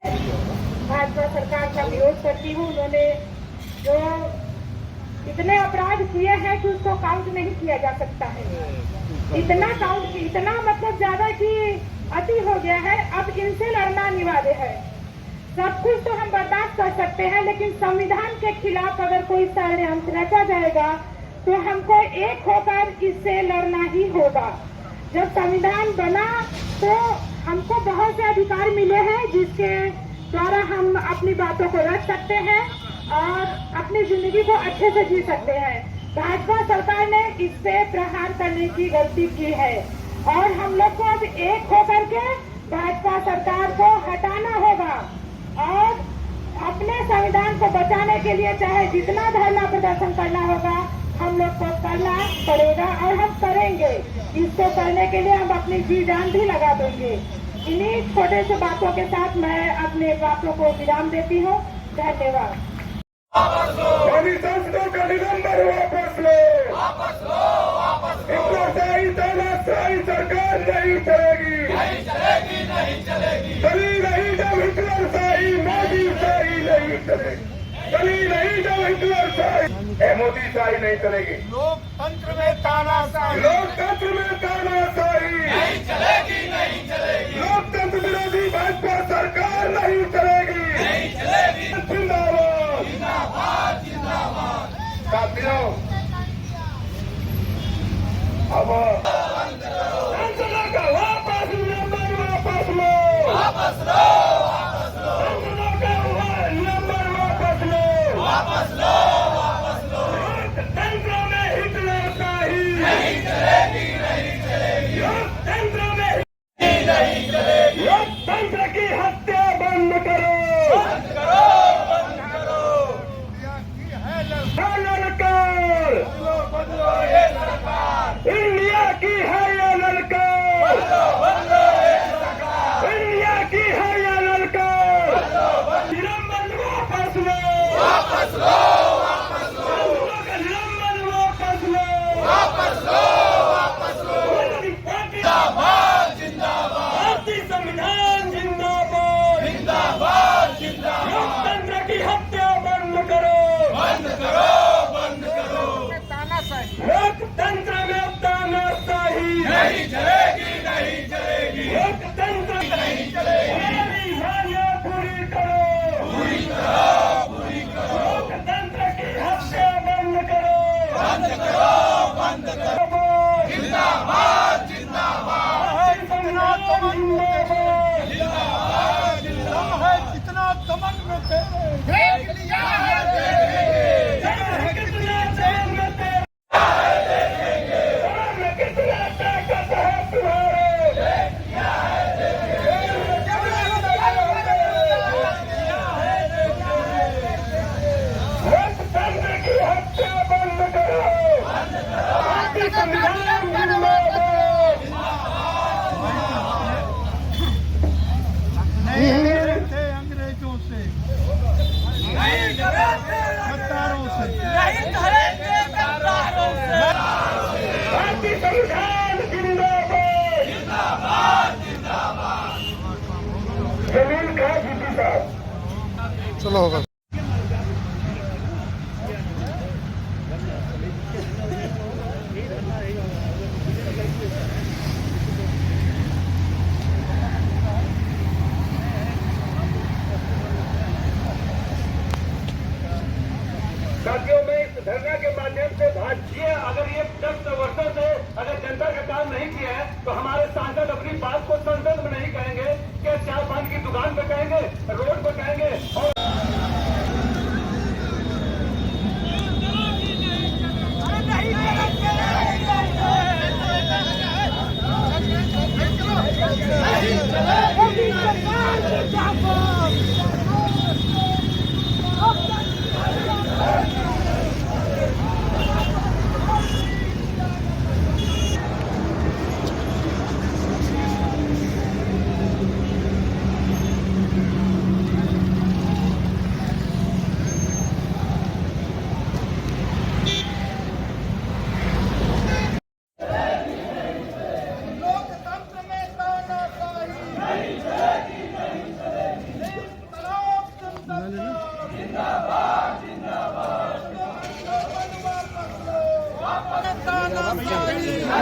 भाजपा सरकार का विरोध करती हूँ। उन्होंने जो इतने अपराध किए हैं कि उसको काउंट नहीं किया जा सकता है। इतना मतलब ज्यादा कि अति हो गया है। अब इनसे लड़ना अनिवार्य है। सब कुछ तो हम बर्दाश्त कर सकते हैं, लेकिन संविधान के खिलाफ अगर कोई षड्यंत्र रचा जाएगा तो हमको एक होकर इससे लड़ना ही होगा। जब संविधान बना तो हमको बहुत से अधिकार मिले हैं जिसके द्वारा हम अपनी बातों को रख सकते हैं और अपनी जिंदगी को अच्छे से जी सकते हैं। भाजपा सरकार ने इस पे प्रहार करने की गलती की है और हम लोग को अब एक होकर के भाजपा सरकार को हटाना होगा और अपने संविधान को बचाने के लिए चाहे जितना धरना प्रदर्शन करना होगा हम लोग को करना पड़ेगा और हम करेंगे। इसको करने के लिए हम अपनी जी जान भी लगा देंगे। इन्हीं छोटे से बातों के साथ मैं अपने बातों को विराम देती हूँ। धन्यवाद। संसदों का निलंबन वापस लो, तानाशाही सरकार नहीं चलेगी, चली नहीं जब हिटलर शाही, मोदी शाही नहीं चलेगी, चली नहीं जब हिटलर शाही, मोदी शाही नहीं चलेगी। लोकतंत्र में तानाशाही, लोकतंत्र में तानाशाही नहीं चलेगी, नहीं चलेगी। लोकतंत्र विरोधी भाजपा सरकार नहीं चलेगी, नहीं चलेगी। जिंदाबाद, जिंदाबाद, जिंदाबाद। साथियों, अब संसदों का वापस निलंबन वापस लो, वापस लो, वापस लो, संसदों का निलंबन वापस लो, वापस लो, वापस लो। लोकतंत्र में हिटलर शाही नहीं चलेगी, नहीं चलेगी, लोकतंत्र में नहीं चलेगी। लोकतंत्र की हत्या बंद करो, बंद करो, बंद करो। ललकार बदलो ये सरकार, इंडिया की है ये ललकार, बदलो ये सरकार, इंडिया की है ये ललकार, निलंबन वापस लो, वापस लो, वापस लो, संसदों का निलंबन वापस लो, वापस लो, वापस लो। जिंदाबाद, जिंदाबाद, भारतीय संविधान जिंदाबाद, जिंदाबाद, जिंदाबाद। लोकतंत्र की हत्या बंद करो, बंद करो, बंद करो। लोकतंत्र में तानाशाही नहीं चलेगी, नहीं चलेगी, लोकतंत्र नहीं चलेगी। हमारी मांगे पूरी करो, पूरी करो, पूरी करो। लोकतंत्र की हत्या बंद करो, बंद करो, बंद करो। जिंदाबाद, जिंदाबाद, भारतीय संविधान जिंदाबाद, जिंदाबाद, जिंदाबाद। कितना दमन में थे, देख लिया है, देखेंगे। चाहे कितना जंग में तेरे, चाहे कितना ताकत है तुम्हारे, लोकतंत्र की हत्या बंद करो, भारतीय संविधान जिंदाबाद, नहीं डरे थे अंग्रेजों से, नहीं डरते, गद्दारों से। नहीं डरेंगे गद्दारों से। भारतीय संविधान जिंदाबाद, जिंदाबाद, जिंदाबाद। जमीन का जीती साहब। चलो होगा। साथियों, मैं इस धरना के माध्यम से भारतीय अगर ये 10 वर्षों से अगर जनता का काम नहीं किया है तो हमारे सांसद अपनी बात को संसद में नहीं कहेंगे, क्या चाय पान की दुकान पे कहेंगे, रोड पे कहेंगे और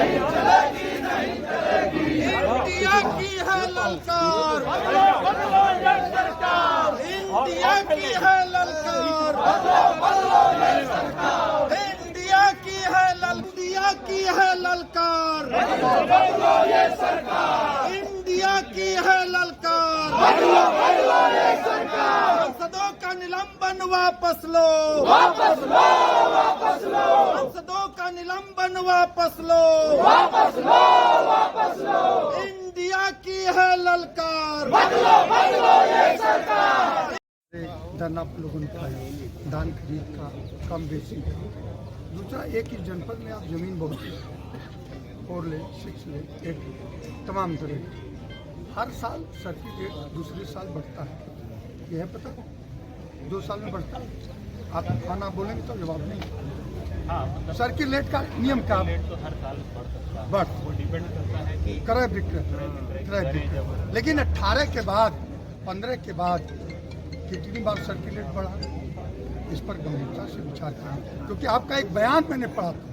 इंडिया की है ललकार, इंडिया की है ललकार, इंडिया की है इंडिया की है ललकार, इंडिया की है ललकार, संसदों का निलंबन वापस लो, संसदों का निलंबन वापस लो, इंडिया की है ललकार। धरना आप लोगों ने उठाया, धान खरीद का, कम बेची का। दूसरा, एक ही जनपद में आप जमीन बहुत 4 ले, 6 ले, 8 ले, तमाम तरह की। हर साल सर्किट रेट दूसरे साल बढ़ता है, यह है पता? 2 साल में बढ़ता है। आप खाना बोलेंगे तो जवाब नहीं। सर्किट रेट का नियम क्या? बढ़ क्रय विक्रय, लेकिन 18 के बाद, 15 के बाद कितनी बार सर्किट रेट बढ़ा? इस पर गंभीरता से विचार करें, क्योंकि आपका एक बयान मैंने पढ़ा था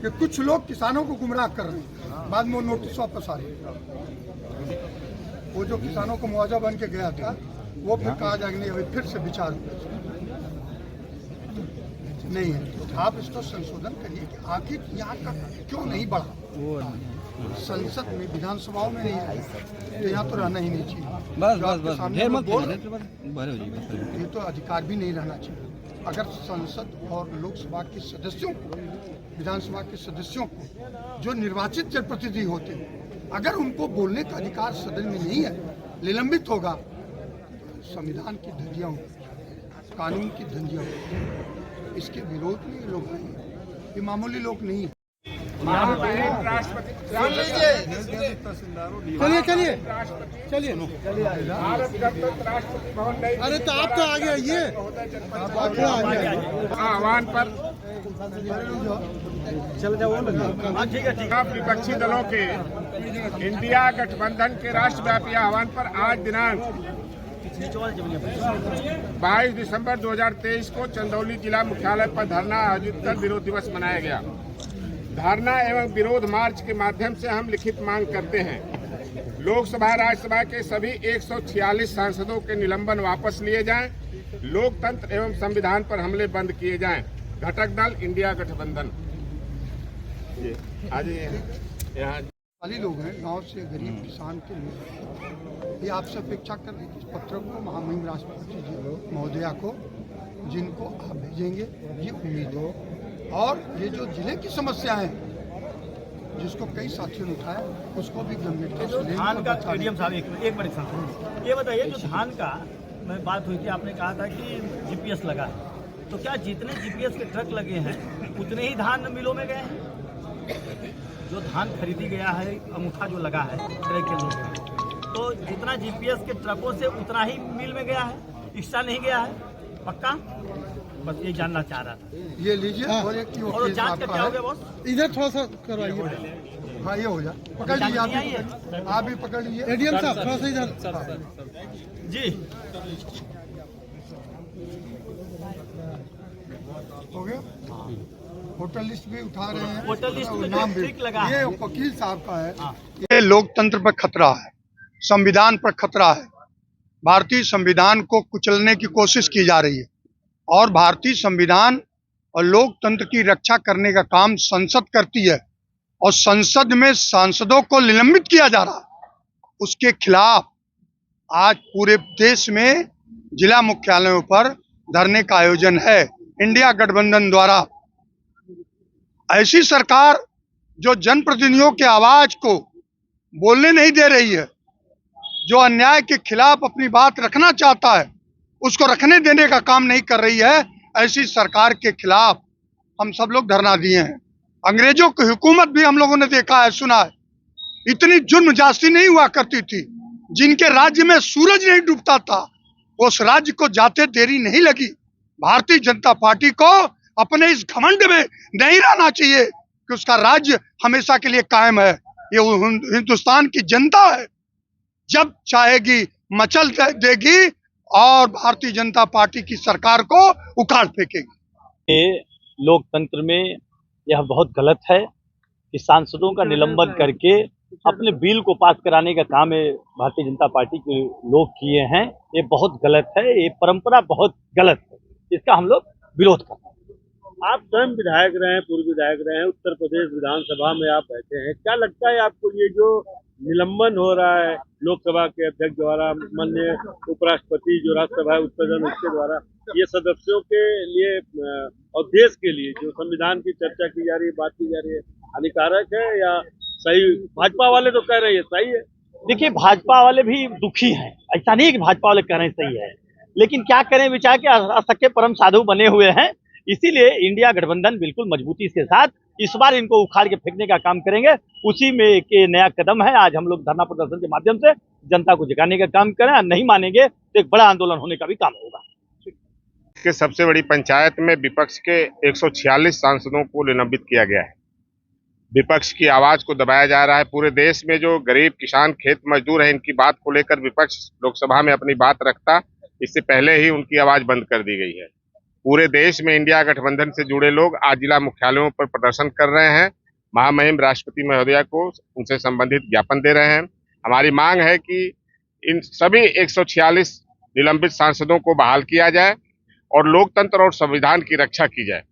कि कुछ लोग किसानों को गुमराह कर रहे हैं, बाद में वो नोटिस वापस आ रहे। वो जो किसानों को मुआवजा बन के गया था, वो फिर कहा जाएगा नहीं, अभी फिर से विचार नहीं है। तो आप इसको संशोधन करिए कि आखिर यहाँ का क्यों नहीं बढ़ा। संसद में, विधानसभाओं में नहीं है तो यहाँ तो रहना ही नहीं चाहिए। ये तो अधिकार भी नहीं रहना चाहिए। अगर संसद और लोकसभा के सदस्यों को, विधानसभा के सदस्यों को, जो निर्वाचित जनप्रतिनिधि होते हैं, अगर उनको बोलने का अधिकार सदन में नहीं है, निलंबित होगा, संविधान की धज्जियां होगी, कानून की धज्जियां होगी। इसके विरोध में ये लोग आए, ये मामूली लोग नहीं है। चलिए अरे तो आप तो आगे आइए, आह्वान पर विपक्षी दलों के इंडिया गठबंधन के राष्ट्रव्यापी आह्वान पर आज दिनांक 22 दिसंबर 2023 को चंदौली जिला मुख्यालय पर धरना आयोजित कर विरोध दिवस मनाया गया। धरना एवं विरोध मार्च के माध्यम से हम लिखित मांग करते हैं, लोकसभा राज्यसभा के सभी 146 सांसदों के निलंबन वापस लिए जाएं, लोकतंत्र एवं संविधान पर हमले बंद किए जाएं। घटक दल इंडिया गठबंधन। आज यहाँ खाली लोग हैं, गांव से गरीब किसान के लोग, ये आपसे अपेक्षा कर रहे हैं इस पत्र को महामहिम राष्ट्रपति जी महोदया को, जिनको आप भेजेंगे, ये उम्मीद हो। और ये जो जिले की समस्या है, जिसको कई साथियों ने उठाया, उसको भी गंभीरता से धान का एडीएम साहब एक मिनट ये बताइए, जो धान का में बात हुई थी, आपने कहा था कि जीपीएस लगा है, तो क्या जितने जीपीएस के ट्रक लगे हैं उतने ही धान मिलों में गए हैं? जो धान खरीदी गया है, अंगूठा जो लगा है क्रय के लिए, तो जितना जीपीएस के ट्रकों से उतना ही मिल में गया है, एक्स्ट्रा नहीं गया है? पक्का? बस ये जानना चाह रहा था। ये लीजिए। और एक और जांच का क्या हो गया बॉस? इधर थोड़ा सा करवाइए। हाँ, ये हो जाए, पकड़ लीजिए, आप भी पकड़ लीजिए। एडीएम साहब थोड़ा सा इधर जी। हो गया। वोटर लिस्ट भी उठा रहे हैं, वोटर लिस्ट में नाम भी लगा ये वकील साहब का है। ये लोकतंत्र पर खतरा है, संविधान पर खतरा है। भारतीय संविधान को कुचलने की कोशिश की जा रही है और भारतीय संविधान और लोकतंत्र की रक्षा करने का काम संसद करती है और संसद में सांसदों को निलंबित किया जा रहा है। उसके खिलाफ आज पूरे देश में जिला मुख्यालयों पर धरने का आयोजन है इंडिया गठबंधन द्वारा। ऐसी सरकार जो जनप्रतिनिधियों के आवाज को बोलने नहीं दे रही है, जो अन्याय के खिलाफ अपनी बात रखना चाहता है उसको रखने देने का काम नहीं कर रही है, ऐसी सरकार के खिलाफ हम सब लोग धरना दिए हैं। अंग्रेजों की हुकूमत भी हम लोगों ने देखा है, सुना है। इतनी जुर्म जास्ती नहीं हुआ करती थी। जिनके राज्य में सूरज नहीं डूबता था, उस राज्य को जाते देरी नहीं लगी। भारतीय जनता पार्टी को अपने इस घमंड में नहीं रहना चाहिए कि उसका राज्य हमेशा के लिए कायम है। ये हिंदुस्तान की जनता है, जब चाहेगी मचल देगी और भारतीय जनता पार्टी की सरकार को उखाड़ फेंकेगी। लोकतंत्र में यह बहुत गलत है कि सांसदों का निलंबन करके अपने बिल को पास कराने का काम है भारतीय जनता पार्टी के लोग किए हैं। ये बहुत गलत है, ये परंपरा बहुत गलत है, इसका हम लोग विरोध करते हैं। आप स्वयं विधायक रहे हैं, पूर्व विधायक रहे हैं, उत्तर प्रदेश विधानसभा में आप बैठे हैं, क्या लगता है आपको ये जो निलंबन हो रहा है लोकसभा के अध्यक्ष द्वारा, माननीय उपराष्ट्रपति जो राज्यसभा है उत्तर सदन उसके द्वारा, ये सदस्यों के लिए और देश के लिए जो संविधान की चर्चा की जा रही है, बात की जा रही है, हानिकारक है या सही? भाजपा वाले तो कह रहे हैं सही है। देखिए, भाजपा वाले भी दुखी हैं, ऐसा नहीं है कि भाजपा वाले कह रहे हैं सही है, लेकिन क्या करें, विचार के असक्य परम साधु बने हुए हैं। इसीलिए इंडिया गठबंधन बिल्कुल मजबूती के साथ इस बार इनको उखाड़ के फेंकने का काम करेंगे। उसी में एक नया कदम है। आज हम लोग धरना प्रदर्शन के माध्यम से जनता को जगाने का काम करें, नहीं मानेंगे तो एक बड़ा आंदोलन होने का भी काम होगा। कि सबसे बड़ी पंचायत में विपक्ष के 146 सांसदों को निलंबित किया गया है। विपक्ष की आवाज को दबाया जा रहा है। पूरे देश में जो गरीब किसान खेत मजदूर है, इनकी बात को लेकर विपक्ष लोकसभा में अपनी बात रखता, इससे पहले ही उनकी आवाज बंद कर दी गई है। पूरे देश में इंडिया गठबंधन से जुड़े लोग आज जिला मुख्यालयों पर प्रदर्शन कर रहे हैं। महामहिम राष्ट्रपति महोदया को उनसे संबंधित ज्ञापन दे रहे हैं। हमारी मांग है कि इन सभी 146 निलंबित सांसदों को बहाल किया जाए और लोकतंत्र और संविधान की रक्षा की जाए।